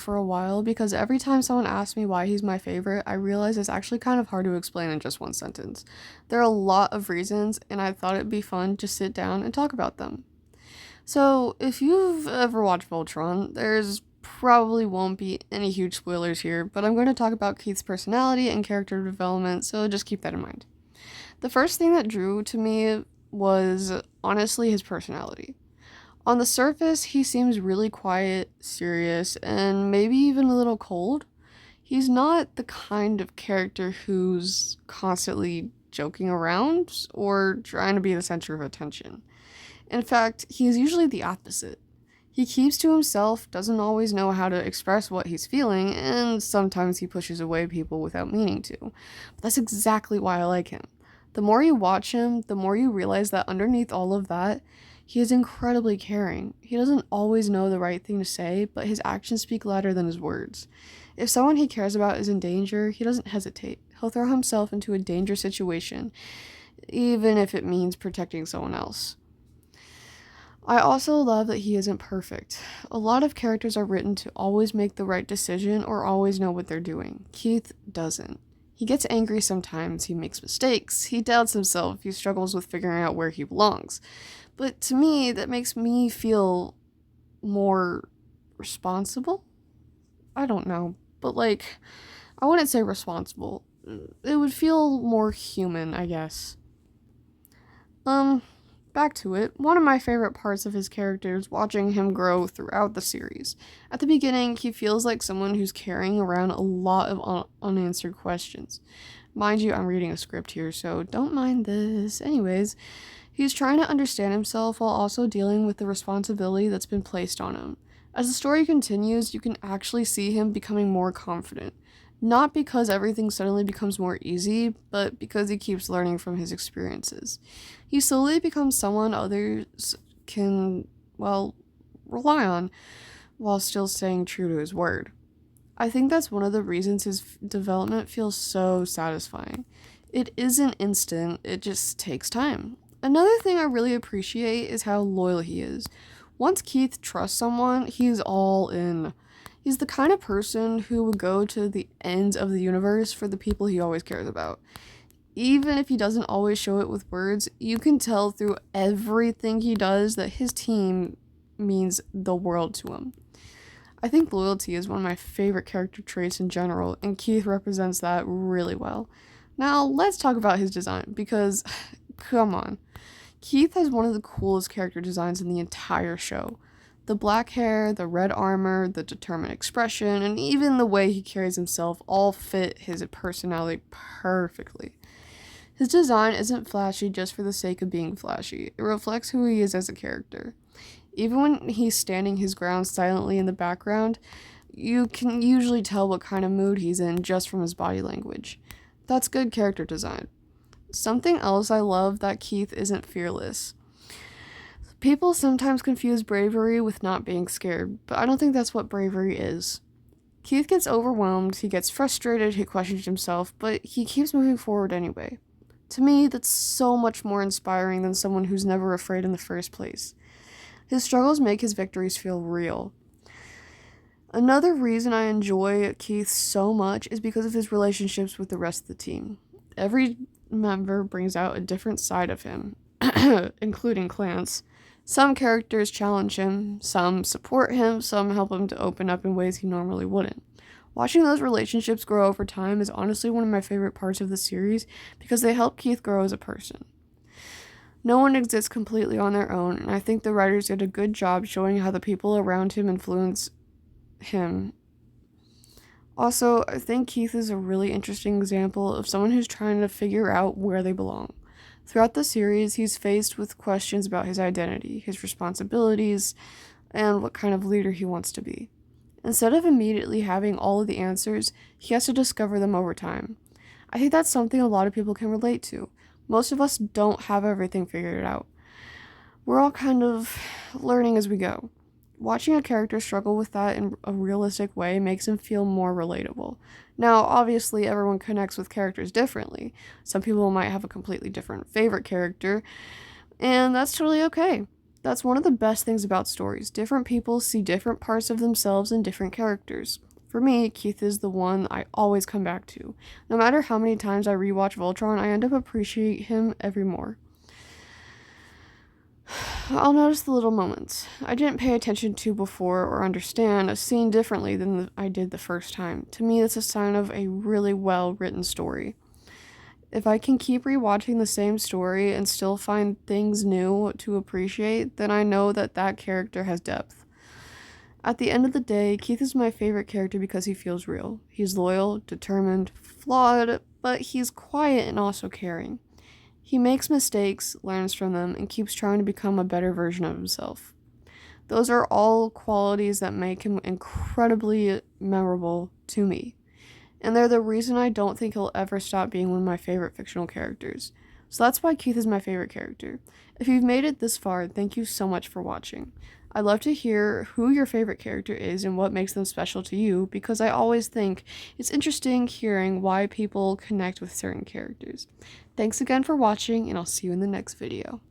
for a while because every time someone asks me why he's my favorite, I realize it's actually kind of hard to explain in just one sentence. There are a lot of reasons, and I thought it'd be fun to sit down and talk about them. So, if you've ever watched Voltron, there's probably won't be any huge spoilers here, but I'm going to talk about Keith's personality and character development, so just keep that in mind. The first thing that drew to me was honestly his personality. On the surface, he seems really quiet, serious, and maybe even a little cold. He's not the kind of character who's constantly joking around or trying to be the center of attention. In fact, he is usually the opposite. He keeps to himself, doesn't always know how to express what he's feeling, and sometimes he pushes away people without meaning to. But that's exactly why I like him. The more you watch him, the more you realize that underneath all of that, he is incredibly caring. He doesn't always know the right thing to say, but his actions speak louder than his words. If someone he cares about is in danger, he doesn't hesitate. He'll throw himself into a dangerous situation, even if it means protecting someone else. I also love that he isn't perfect. A lot of characters are written to always make the right decision or always know what they're doing. Keith doesn't. He gets angry sometimes, he makes mistakes, he doubts himself, he struggles with figuring out where he belongs. But to me, that makes me feel more responsible? I don't know. But I wouldn't say responsible. It would feel more human, I guess. Back to it. One of my favorite parts of his character is watching him grow throughout the series. At the beginning, he feels like someone who's carrying around a lot of unanswered questions. Mind you, I'm reading a script here, so don't mind this. Anyways, he's trying to understand himself while also dealing with the responsibility that's been placed on him. As the story continues, you can actually see him becoming more confident. Not because everything suddenly becomes more easy, but because he keeps learning from his experiences. He slowly becomes someone others can, rely on while still staying true to his word. I think that's one of the reasons his development feels so satisfying. It isn't instant, it just takes time. Another thing I really appreciate is how loyal he is. Once Keith trusts someone, he's all in. He's the kind of person who would go to the ends of the universe for the people he always cares about. Even if he doesn't always show it with words, you can tell through everything he does that his team means the world to him. I think loyalty is one of my favorite character traits in general, and Keith represents that really well. Now, let's talk about his design, because, come on. Keith has one of the coolest character designs in the entire show. The black hair, the red armor, the determined expression, and even the way he carries himself all fit his personality perfectly. His design isn't flashy just for the sake of being flashy. It reflects who he is as a character. Even when he's standing his ground silently in the background, you can usually tell what kind of mood he's in just from his body language. That's good character design. Something else I love that Keith isn't fearless. People sometimes confuse bravery with not being scared, but I don't think that's what bravery is. Keith gets overwhelmed, he gets frustrated, he questions himself, but he keeps moving forward anyway. To me, that's so much more inspiring than someone who's never afraid in the first place. His struggles make his victories feel real. Another reason I enjoy Keith so much is because of his relationships with the rest of the team. Every member brings out a different side of him, including Clance. Some characters challenge him, some support him, some help him to open up in ways he normally wouldn't. Watching those relationships grow over time is honestly one of my favorite parts of the series because they help Keith grow as a person. No one exists completely on their own, and I think the writers did a good job showing how the people around him influence him. Also, I think Keith is a really interesting example of someone who's trying to figure out where they belong. Throughout the series, he's faced with questions about his identity, his responsibilities, and what kind of leader he wants to be. Instead of immediately having all of the answers, he has to discover them over time. I think that's something a lot of people can relate to. Most of us don't have everything figured out. We're all kind of learning as we go. Watching a character struggle with that in a realistic way makes him feel more relatable. Now, obviously, everyone connects with characters differently. Some people might have a completely different favorite character, and that's totally okay. That's one of the best things about stories. Different people see different parts of themselves in different characters. For me, Keith is the one I always come back to. No matter how many times I rewatch Voltron, I end up appreciating him every more. I'll notice the little moments I didn't pay attention to before or understand a scene differently than I did the first time. To me, that's a sign of a really well-written story. If I can keep rewatching the same story and still find things new to appreciate, then I know that that character has depth. At the end of the day, Keith is my favorite character because he feels real. He's loyal, determined, flawed, but he's quiet and also caring. He makes mistakes, learns from them, and keeps trying to become a better version of himself. Those are all qualities that make him incredibly memorable to me. And they're the reason I don't think he'll ever stop being one of my favorite fictional characters. So that's why Keith is my favorite character. If you've made it this far, thank you so much for watching. I'd love to hear who your favorite character is and what makes them special to you, because I always think it's interesting hearing why people connect with certain characters. Thanks again for watching, and I'll see you in the next video.